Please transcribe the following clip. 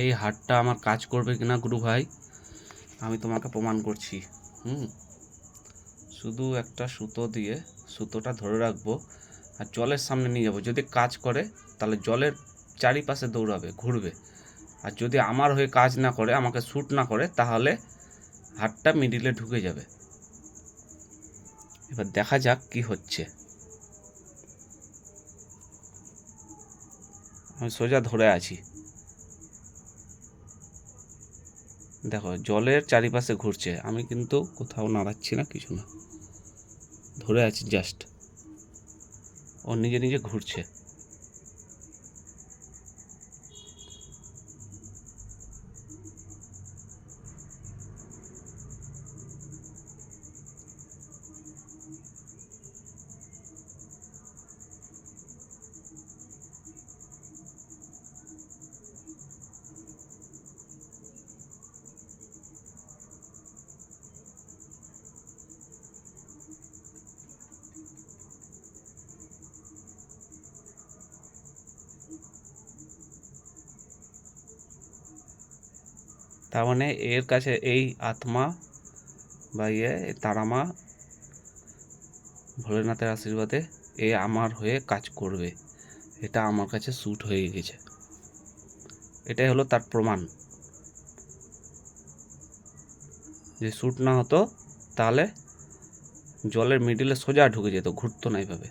এই হারটা আমার কাজ করবে কিনা গুরু ভাই, আমি তোমাকে প্রমাণ করছি। শুধু একটা সুতো দিয়ে সুতোটা ধরে রাখবো আর জলের সামনে নিয়ে যাবো। যদি কাজ করে তাহলে জলের চারিপাশে দৌড়াবে, ঘুরবে। আর যদি আমার হয়ে কাজ না করে, আমাকে শ্যুট না করে, তাহলে হারটা মিডিলে ঢুকে যাবে। এবার দেখা যাক কি হচ্ছে। আমি সোজা ধরে আছি, দেখো জলের চারিপাশে ঘুরছে, আমি কিন্তু কোথাও নাড়াচ্ছি না, কিছু না, ধরে আছি জাস্ট। ও নিজে নিজে ঘুরছে। তার মানে এর কাছে এই আত্মা বা তারামা ভোলেনাথের আশীর্বাদে এ আমার হয়ে কাজ করবে। এটা আমার কাছে শ্যুট হয়ে গেছে। এটাই হলো তার প্রমাণ। যে শ্যুট না হতো তাহলে জলের মিডিলে সোজা ঢুকে যেত, ঘুরতো না এইভাবে।